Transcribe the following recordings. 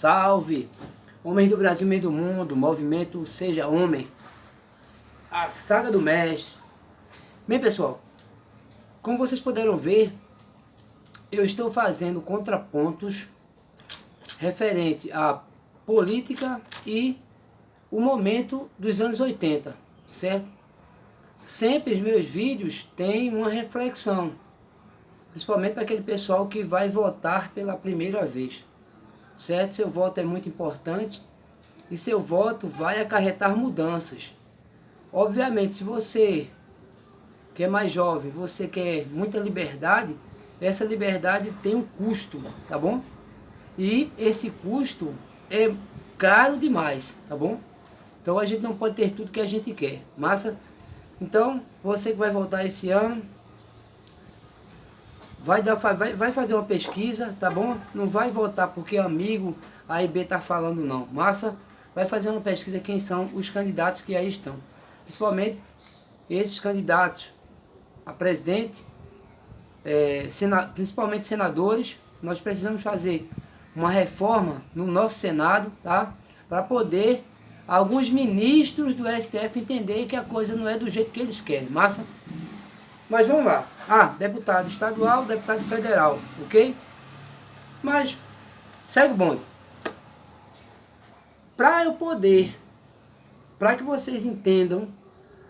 Salve! Homens do Brasil, meio do mundo, movimento Seja Homem, a saga do mestre. Bem, pessoal, como vocês puderam ver, eu estou fazendo contrapontos referente à política e o momento dos anos 80, certo? Sempre os meus vídeos têm uma reflexão, principalmente para aquele pessoal que vai votar pela primeira vez, certo? Seu voto é muito importante e seu voto vai acarretar mudanças. Obviamente, se você que é mais jovem, você quer muita liberdade, essa liberdade tem um custo, tá bom? E esse custo é caro demais, tá bom? Então a gente não pode ter tudo que a gente quer, massa? Então, você que vai votar esse ano, vai fazer uma pesquisa, tá bom? Não vai votar porque amigo A e B tá falando não, massa? Vai fazer uma pesquisa quem são os candidatos que aí estão. Principalmente esses candidatos a presidente, principalmente senadores. Nós precisamos fazer uma reforma no nosso Senado, tá? Para poder alguns ministros do STF entenderem que a coisa não é do jeito que eles querem, massa? Mas vamos lá. Deputado estadual, deputado federal, ok? Mas segue o bonde. Para que vocês entendam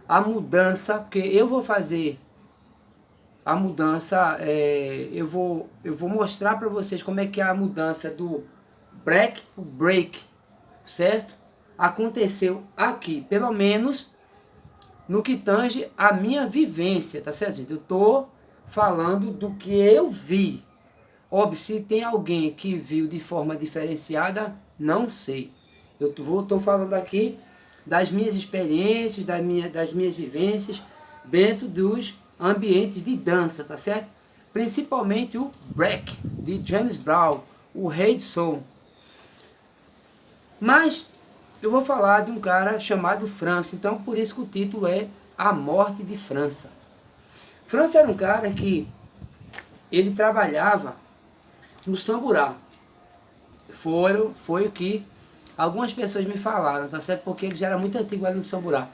a mudança, porque eu vou fazer a mudança, eu vou mostrar para vocês como é que é a mudança do break para break, certo? Aconteceu aqui, pelo menos no que tange a minha vivência, tá certo, gente? Eu tô falando do que eu vi. Óbvio, se tem alguém que viu de forma diferenciada, não sei. Eu tô falando aqui das minhas experiências, das minhas vivências dentro dos ambientes de dança, tá certo? Principalmente o break de James Brown, o rei de soul. Mas eu vou falar de um cara chamado França, então por isso que o título é A Morte de França. França era um cara que ele trabalhava no samburá. Foi o que algumas pessoas me falaram, tá certo? Porque ele já era muito antigo ali no samburá.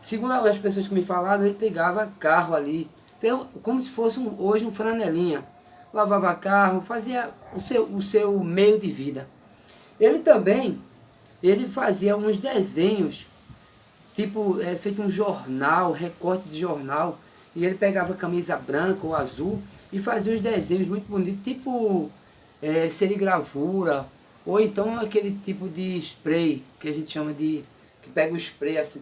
Segundo as pessoas que me falaram, ele pegava carro ali, como se fosse hoje um franelinha. Lavava carro, fazia o seu meio de vida. Ele também, ele fazia uns desenhos, tipo, feito um jornal, recorte de jornal, e ele pegava camisa branca ou azul e fazia uns desenhos muito bonitos, tipo serigravura, ou então aquele tipo de spray, que a gente chama de, que pega o spray assim,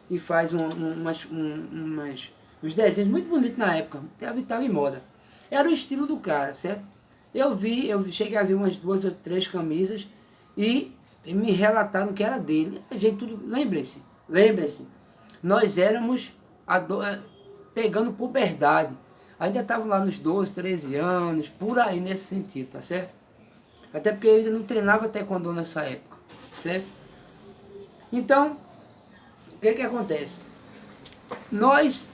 e faz uns desenhos muito bonitos na época, estava em moda. Era o estilo do cara, certo? Eu cheguei a ver umas 2 ou 3 camisas e me relataram que era dele. A gente tudo, lembrem-se, nós éramos pegando puberdade. Ainda estava lá nos 12, 13 anos, por aí nesse sentido, tá certo? Até porque eu ainda não treinava taekwondo nessa época, certo? Então, o que acontece? Nós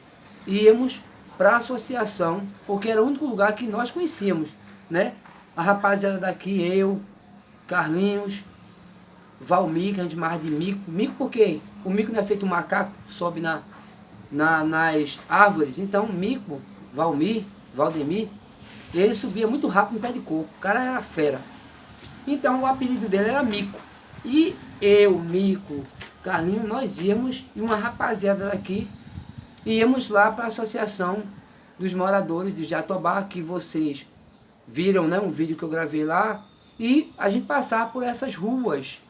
íamos para a associação, porque era o único lugar que nós conhecíamos, né? A rapaziada daqui, eu, Carlinhos, Valmir, que a gente chamava de mico. Mico porque o mico não é feito um macaco, sobe nas árvores. Então, mico, Valmir, Valdemir, ele subia muito rápido no pé de coco. O cara era fera. Então, o apelido dele era Mico. E eu, Mico, Carlinhos, nós íamos, e uma rapaziada daqui, íamos lá para a Associação dos Moradores de Jatobá, que vocês viram, né, um vídeo que eu gravei lá, e a gente passava por essas ruas,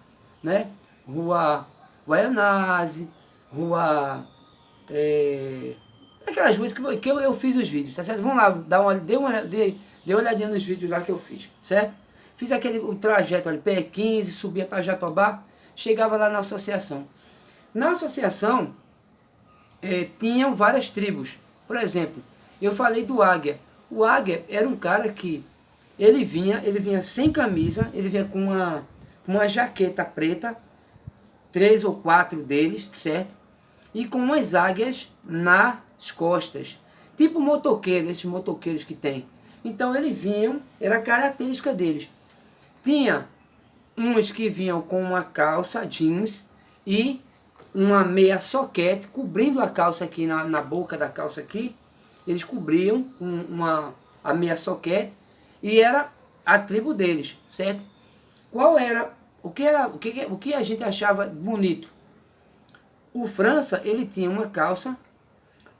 né? Rua Guaianazes, rua... aquelas ruas que eu fiz os vídeos, tá certo? Vamos lá, dê uma olhadinha nos vídeos lá que eu fiz, certo? Fiz o trajeto ali, PR15, subia para Jatobá, chegava lá na associação. Na associação, tinham várias tribos. Por exemplo, eu falei do Águia. O Águia era um cara que ele vinha sem camisa, ele vinha com uma jaqueta preta, 3 ou 4 deles, certo? E com umas águias nas costas, tipo motoqueiro, esses motoqueiros que tem. Então eles vinham, era a característica deles. Tinha uns que vinham com uma calça jeans e uma meia soquete, cobrindo a calça aqui na boca da calça aqui, eles cobriam com a meia soquete e era a tribo deles, certo? Qual era, o que a gente achava bonito? O França, ele tinha uma calça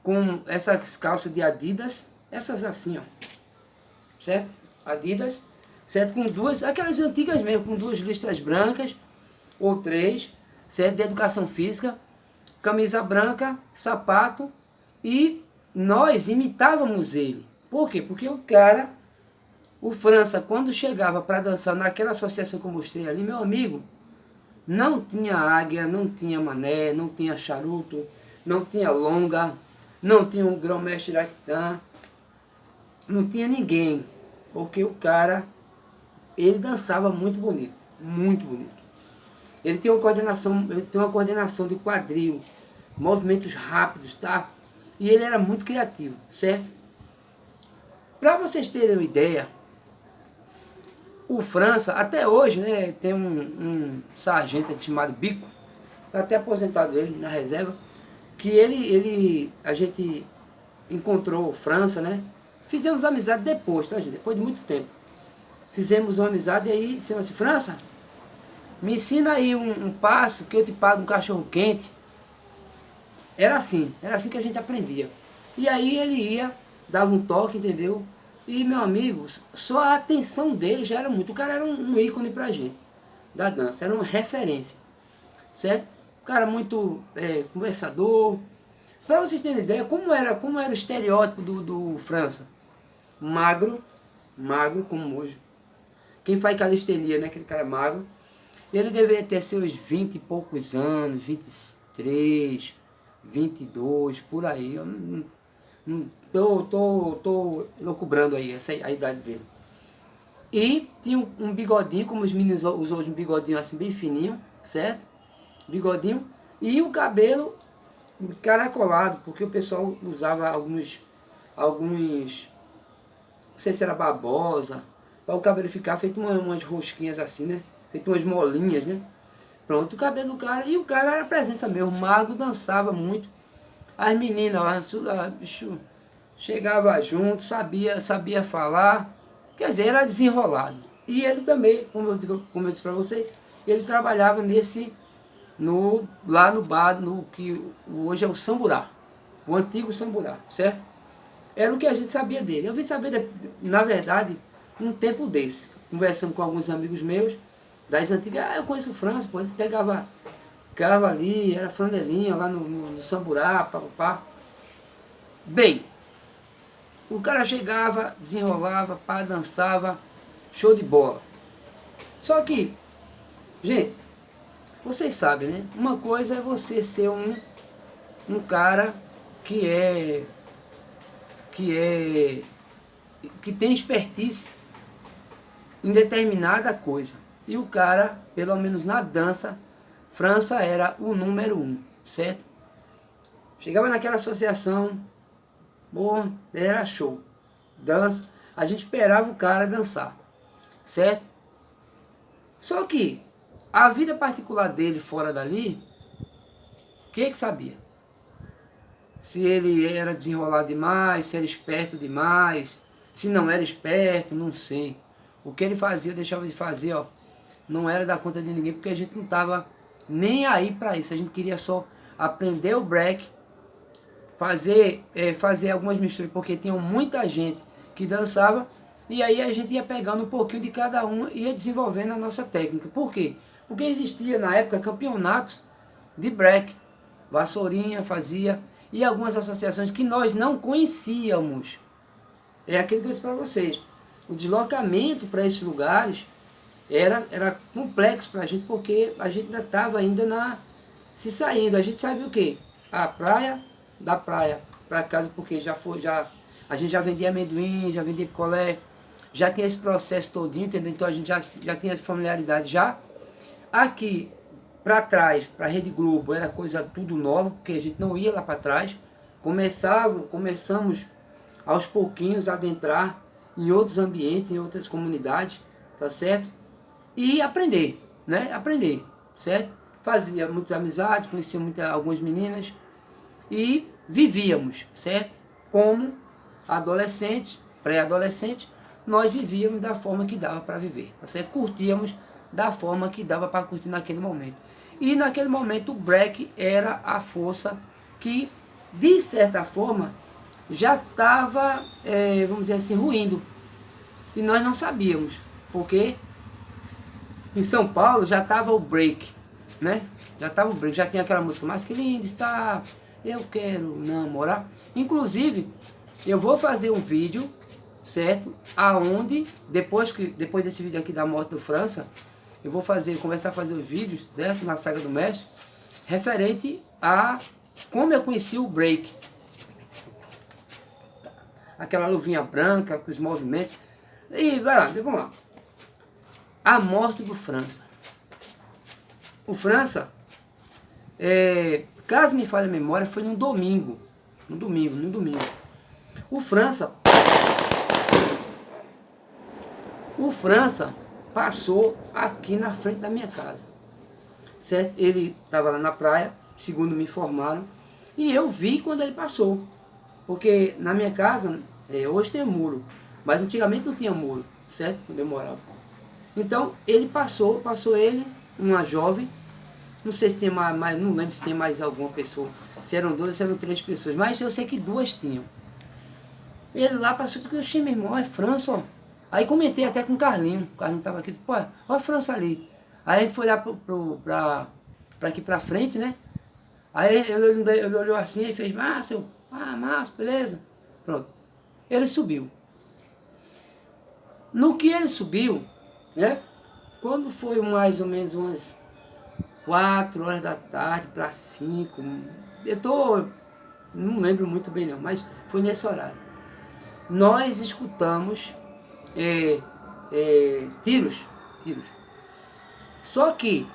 com essas calças de Adidas, essas assim, ó, certo? Adidas, certo? Com duas, aquelas antigas mesmo, com duas listras brancas, ou três, certo? De educação física, camisa branca, sapato, e nós imitávamos ele. Por quê? Porque o França, quando chegava para dançar naquela associação que eu mostrei ali, meu amigo, não tinha águia, não tinha mané, não tinha charuto, não tinha longa, não tinha um grão-mestre Iraquitã, não tinha ninguém, porque ele dançava muito bonito, muito bonito. Ele tem uma coordenação de quadril, movimentos rápidos, tá? E ele era muito criativo, certo? Para vocês terem uma ideia, o França, até hoje, né, tem um sargento aqui chamado Bico, tá até aposentado ele na reserva, que a gente encontrou o França, né? Fizemos amizade depois, tá, gente? Depois de muito tempo. Fizemos uma amizade e aí dissemos assim, França, me ensina aí um passo que eu te pago um cachorro quente. Era assim que a gente aprendia. E aí ele ia, dava um toque, entendeu? E, meu amigo, só a atenção dele já era muito. O cara era um ícone pra gente, da dança, era uma referência, certo? O cara muito conversador. Pra vocês terem ideia, como era o estereótipo do França? Magro, como hoje. Quem faz calistenia, né? Aquele cara magro. Ele deveria ter seus 20 e poucos anos, 23, 22, por aí. Eu tô loucubrando aí a idade dele. E tinha um bigodinho, como os meninos usam um bigodinho assim bem fininho, certo? Bigodinho. E o cabelo caracolado, porque o pessoal usava alguns não sei se era babosa, para o cabelo ficar feito umas rosquinhas assim, né? Feito umas molinhas, né? Pronto, o cabelo do cara, e o cara era presença mesmo, magro, dançava muito. As meninas lá, bicho, chegava junto, sabia falar, quer dizer, era desenrolado. E ele também, como eu disse para você, ele trabalhava lá no bar, no que hoje é o Samburá, o antigo Samburá, certo? Era o que a gente sabia dele. Eu vim saber, na verdade, um tempo desse, conversando com alguns amigos meus, das antigas, eu conheço o França, pô, ele pegava carro ali, era flanelinha lá no Samburá, papapá. Bem, o cara chegava, desenrolava, pá, dançava, show de bola. Só que, gente, vocês sabem, né? Uma coisa é você ser um cara que tem expertise em determinada coisa. E o cara, pelo menos na dança, França era o número 1, certo? Chegava naquela associação, bom, era show. Dança, a gente esperava o cara dançar, certo? Só que a vida particular dele fora dali, quem é que sabia? Se ele era desenrolado demais, se era esperto demais, se não era esperto, não sei. O que ele fazia, deixava de fazer, ó, não era da conta de ninguém, porque a gente não estava nem aí para isso. A gente queria só aprender o break, fazer algumas misturas, porque tinha muita gente que dançava, e aí a gente ia pegando um pouquinho de cada um e ia desenvolvendo a nossa técnica. Por quê? Porque existia na época campeonatos de break, Vassourinha fazia, e algumas associações que nós não conhecíamos. É aquilo que eu disse para vocês. O deslocamento para esses lugares era complexo para a gente, porque a gente ainda estava se saindo. A gente sabia o quê? A praia, da praia para casa, porque a gente já vendia amendoim, já vendia picolé, já tinha esse processo todinho, entendeu? Então a gente já tinha familiaridade já. Aqui para trás, para a Rede Globo, era coisa tudo nova, porque a gente não ia lá para trás. Começamos aos pouquinhos a adentrar em outros ambientes, em outras comunidades, tá certo? E aprender. né, aprender, certo? Fazia muitas amizades, conhecia algumas meninas e vivíamos, certo? Como adolescentes, pré-adolescentes, nós vivíamos da forma que dava para viver, tá certo? Curtíamos da forma que dava para curtir naquele momento. E naquele momento o break era a força que, de certa forma, já estava, vamos dizer assim, ruindo. E nós não sabíamos, porque em São Paulo já estava o break, né? Já estava o break, já tinha aquela música mais que linda está, eu quero namorar. Inclusive, eu vou fazer um vídeo, certo? Aonde, depois desse vídeo aqui da morte do França, eu vou começar a fazer os vídeos, certo? Na saga do mestre, referente a como eu conheci o break. Aquela luvinha branca, com os movimentos. E vai lá, vamos lá. A morte do França. O França, caso me falhe a memória, foi num domingo. No domingo. O França passou aqui na frente da minha casa. Certo? Ele estava lá na praia, segundo me informaram, e eu vi quando ele passou. Porque na minha casa, hoje tem muro, mas antigamente não tinha muro, certo? Quando eu morava. Então ele passou ele, uma jovem, não sei se tem mais, não lembro se tem mais alguma pessoa, se eram 2 ou se eram 3 pessoas, mas eu sei que 2 tinham. Ele lá passou, eu achei, meu irmão, é França, ó. Aí comentei até com o Carlinho estava aqui, pô, olha a França ali. Aí a gente foi lá pra aqui pra frente, né? Aí ele olhou assim e fez, Márcio, beleza. Pronto. Ele subiu. No que ele subiu, né? Quando foi mais ou menos umas 4 horas da tarde para 5, não lembro muito bem não, mas foi nesse horário. Nós escutamos tiros. Só que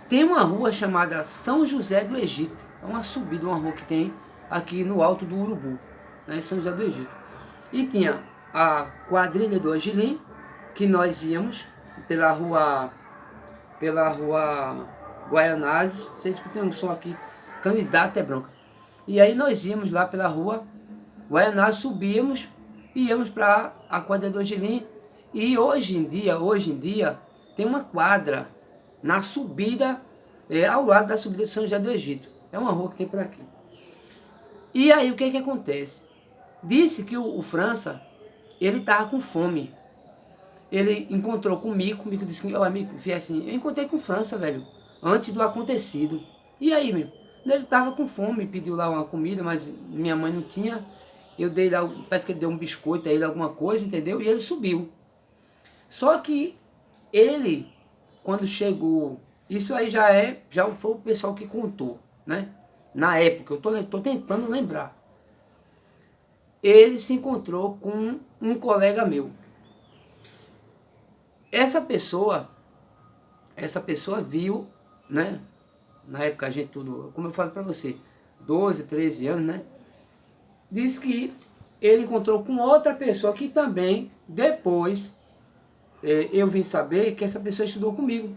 tem uma rua chamada São José do Egito. É uma subida, uma rua que tem aqui no Alto do Urubu, né, São José do Egito. E tinha a quadrilha do Angelim, que nós íamos pela rua Guaianazes. Vocês escutam um som aqui, Candidato é Bronca. E aí nós íamos lá pela rua Guaianazes, subíamos e íamos para a quadrilha do Angelim. E hoje em dia, tem uma quadra na subida, ao lado da subida de São José do Egito. É uma rua que tem por aqui. E aí o que acontece? Disse que o França, ele estava com fome. Ele encontrou com o Mico disse que, amigo, assim, eu encontrei com o França, velho, antes do acontecido. E aí, meu? Ele estava com fome, pediu lá uma comida, mas minha mãe não tinha. Eu dei lá, parece que ele deu um biscoito a ele, alguma coisa, entendeu? E ele subiu. Só que ele, quando chegou, isso aí já foi o pessoal que contou, né? Na época, eu tô tentando lembrar. Ele se encontrou com um colega meu. Essa pessoa viu, né? Na época a gente tudo, como eu falo para você, 12, 13 anos, né? Diz que ele encontrou com outra pessoa que também, depois, eu vim saber que essa pessoa estudou comigo.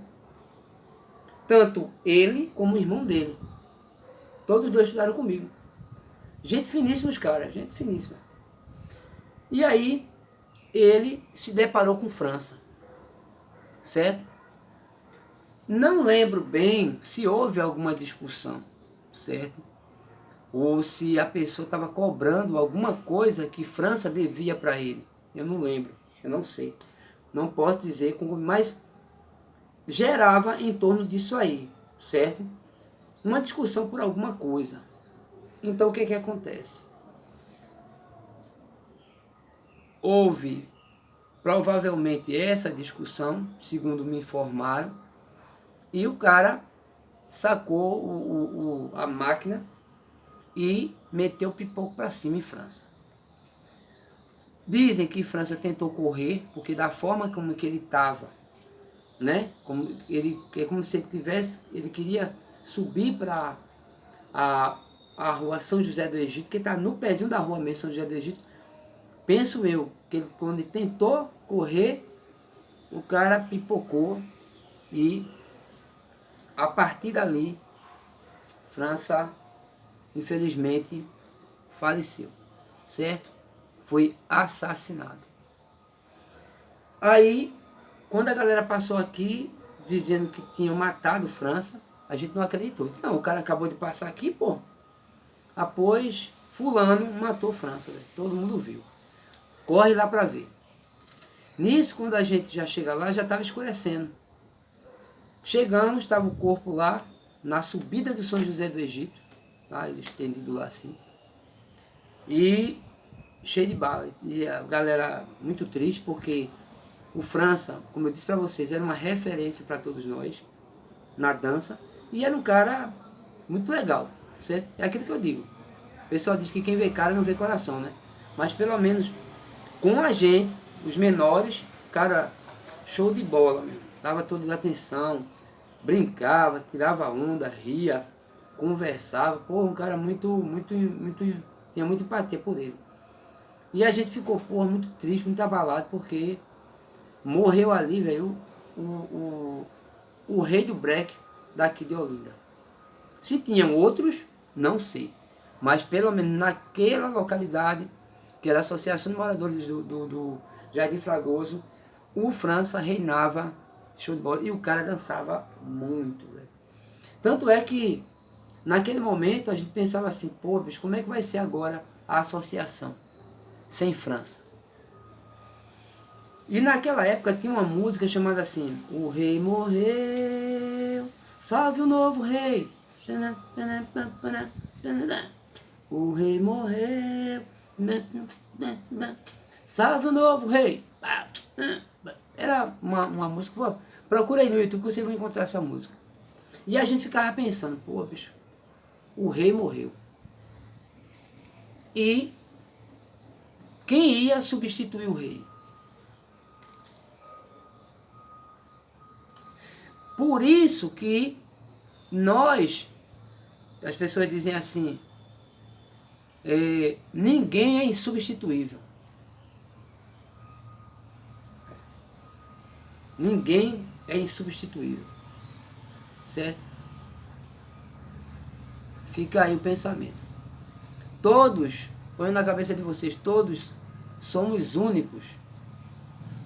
Tanto ele como o irmão dele. Todos dois estudaram comigo. Gente finíssima, os caras, gente finíssima. E aí, ele se deparou com França. Certo? Não lembro bem se houve alguma discussão, certo? Ou se a pessoa estava cobrando alguma coisa que França devia para ele. Eu não lembro, eu não sei. Não posso dizer, mas gerava em torno disso aí, certo? Uma discussão por alguma coisa. Então o que acontece? Houve provavelmente essa discussão, segundo me informaram, e o cara sacou a máquina e meteu o pipoco para cima em França. Dizem que França tentou correr, porque da forma como que ele estava, né? É como se ele queria subir para a rua São José do Egito, que está no pezinho da rua mesmo, São José do Egito. Penso eu, que ele, quando ele tentou correr, o cara pipocou e a partir dali, França, infelizmente, faleceu, certo? Foi assassinado. Aí, quando a galera passou aqui, dizendo que tinham matado França, a gente não acreditou. Disse, não, o cara acabou de passar aqui, pô. Após, fulano matou França, véio. Todo mundo viu. Corre lá pra ver. Nisso, quando a gente já chega lá, já estava escurecendo. Chegamos, estava o corpo lá, na subida do São José do Egito, tá? Ele estendido lá assim, e cheio de bala. E a galera muito triste, porque o França, como eu disse para vocês, era uma referência para todos nós, na dança, e era um cara muito legal, certo? É aquilo que eu digo. O pessoal diz que quem vê cara não vê coração, né? Mas pelo menos com a gente, os menores, cara, show de bola, meu. Dava toda a atenção, brincava, tirava onda, ria, conversava. Pô, um cara tinha muita empatia por ele. E a gente ficou, pô, muito triste, muito abalado, porque morreu ali, velho, o rei do break daqui de Olinda. Se tinham outros, não sei. Mas pelo menos naquela localidade, que era a Associação de Moradores do Jardim Fragoso, o França reinava, show de bola, e o cara dançava muito, velho. Tanto é que, naquele momento, a gente pensava assim, pô, bicho, como é que vai ser agora a associação sem França? E naquela época tinha uma música chamada assim, o rei morreu, salve o novo rei. O rei morreu, salve o novo rei. Era uma música, procura aí no YouTube que você vai encontrar essa música. E a gente ficava pensando, pô, bicho, o rei morreu. E quem ia substituir o rei? Por isso que nós, as pessoas dizem assim, ninguém é insubstituível. Ninguém é insubstituível. Certo? Fica aí o pensamento. Todos, põe na cabeça de vocês, todos somos únicos.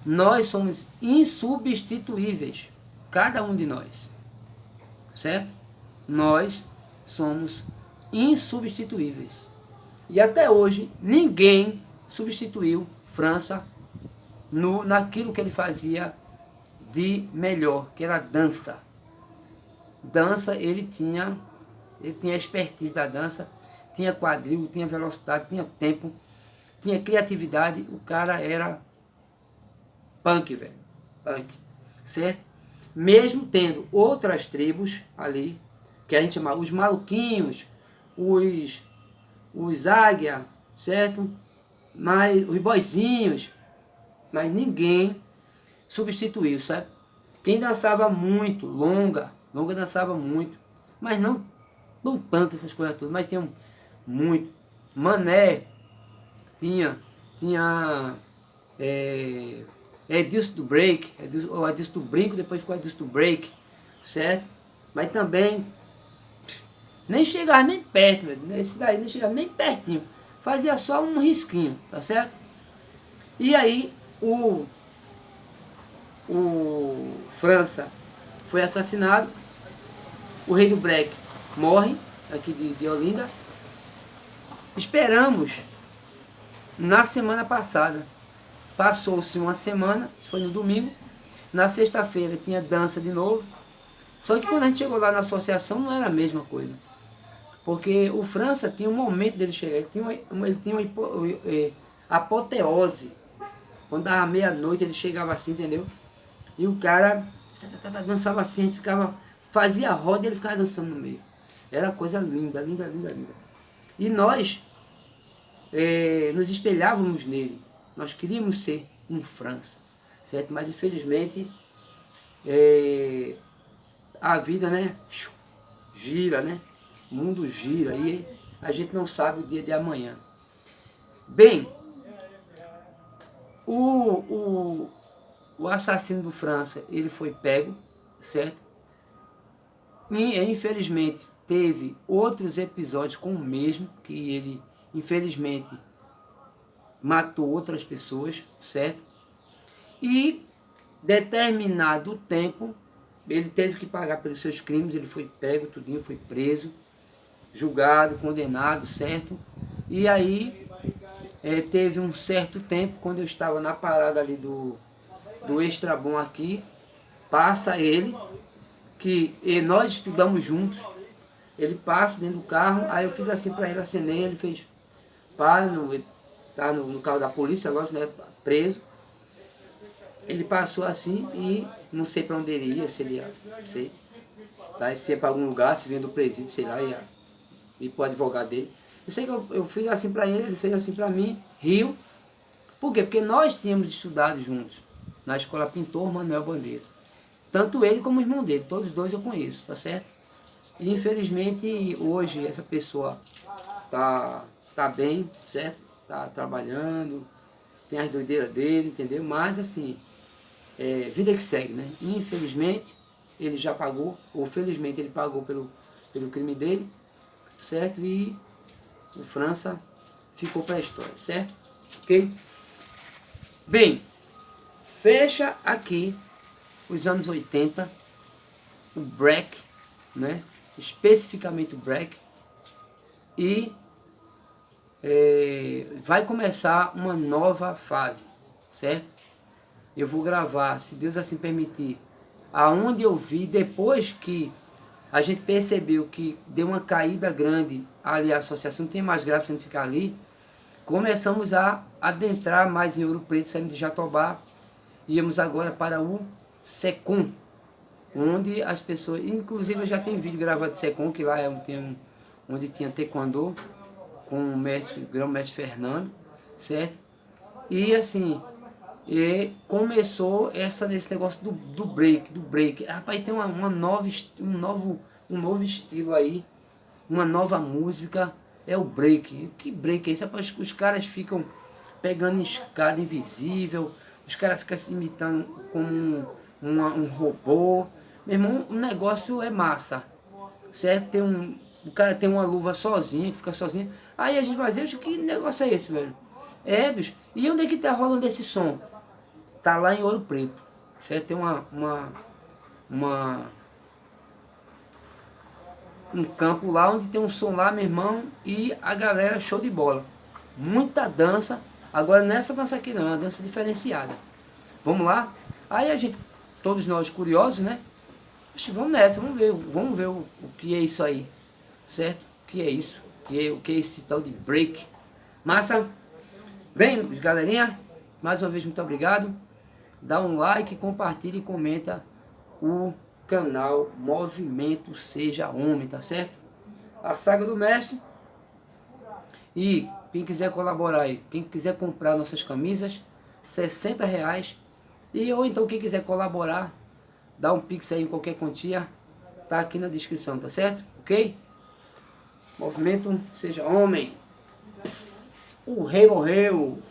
Nós somos insubstituíveis. Cada um de nós. Certo? Nós somos insubstituíveis. E até hoje, ninguém substituiu França naquilo que ele fazia de melhor, que era dança. Dança, ele tinha a expertise da dança, tinha quadril, tinha velocidade, tinha tempo, tinha criatividade. O cara era punk, velho. Punk. Certo? Mesmo tendo outras tribos ali, que a gente chama os maluquinhos, os águia, certo? Mas os boizinhos, mas ninguém substituiu, sabe? Quem dançava muito, Longa dançava muito, mas não tanto essas coisas todas, mas tinha muito. Mané tinha Edilson do Break, Edilson do Brinco, depois ficou Edilson do Break, certo? Mas também nem chegava nem perto, esse daí nem chegava nem pertinho, fazia só um risquinho, tá certo? E aí o França foi assassinado, o rei do break morre, aqui de Olinda. Esperamos, na semana passada, passou-se uma semana, isso foi no domingo, na sexta-feira tinha dança de novo, só que quando a gente chegou lá na associação não era a mesma coisa, porque o França tinha um momento dele chegar, ele tinha uma apoteose, quando dava meia-noite ele chegava assim, entendeu? E o cara dançava assim, a gente fazia a roda e ele ficava dançando no meio. Era coisa linda, linda, linda, linda. E nós nos espelhávamos nele. Nós queríamos ser um França, certo? Mas infelizmente a vida, né, gira, né? O mundo gira e a gente não sabe o dia de amanhã. Bem, o assassino do França, ele foi pego, certo? E, infelizmente, teve outros episódios com o mesmo, que ele, infelizmente, matou outras pessoas, certo? E, determinado tempo, ele teve que pagar pelos seus crimes, ele foi pego, tudinho, foi preso, julgado, condenado, certo? E aí, teve um certo tempo, quando eu estava na parada ali do Extrabom aqui, passa ele, nós estudamos juntos, ele passa dentro do carro, aí eu fiz assim para ele, acenei, ele fez, para, tá no carro da polícia, lógico, né, preso. Ele passou assim e não sei para onde ele ia, se ele ia, não sei, se ia para algum lugar, se vinha do presídio, sei lá, ia ir pro advogado dele. Eu sei que eu fiz assim para ele fez assim para mim, riu. Por quê? Porque nós tínhamos estudado juntos na escola Pintor Manuel Bandeira. Tanto ele como o irmão dele, todos dois eu conheço, tá certo? E infelizmente hoje essa pessoa tá bem, certo? Tá trabalhando, tem as doideiras dele, entendeu? Mas assim, vida que segue, né? Infelizmente ele já pagou, ou felizmente ele pagou pelo crime dele, certo? E o França ficou para a história, certo? Ok? Bem, fecha aqui os anos 80, o break, né? Especificamente o break, e vai começar uma nova fase, certo? Eu vou gravar, se Deus assim permitir, aonde eu vi, depois que a gente percebeu que deu uma caída grande ali, a associação não tem mais graça a gente ficar ali, começamos a adentrar mais em Ouro Preto, saímos de Jatobá, íamos agora para o Secom, onde as pessoas, inclusive eu já tenho vídeo gravado de Secom, que lá onde tinha taekwondo, com o grão-mestre Fernando, certo? E assim, começou esse negócio do break. Rapaz, tem um novo estilo aí, uma nova música, é o break. Que break é isso? Rapaz, os caras ficam pegando escada invisível, os caras ficam se imitando como um robô. Meu irmão, o negócio é massa, certo? O cara tem uma luva sozinha, que fica sozinho. Aí a gente vai dizer, que negócio é esse, velho? Bicho, e onde é que tá rolando esse som? Tá lá em Ouro Preto, certo? Tem um campo lá onde tem um som lá, meu irmão, e a galera show de bola. Muita dança. Agora nessa dança aqui não, é uma dança diferenciada. Vamos lá? Aí a gente, todos nós curiosos, né? Vamos nessa, vamos ver o que é isso aí, certo? O que é isso? O que é esse tal de break? Massa? Bem, galerinha, mais uma vez muito obrigado. Dá um like, compartilha e comenta o canal Movimento Seja Homem, tá certo? A Saga do Mestre. E quem quiser colaborar aí, quem quiser comprar nossas camisas, R$60. Ou então quem quiser colaborar, dá um pix aí em qualquer quantia, tá aqui na descrição, tá certo? Ok? Movimento Seja Homem. O rei morreu.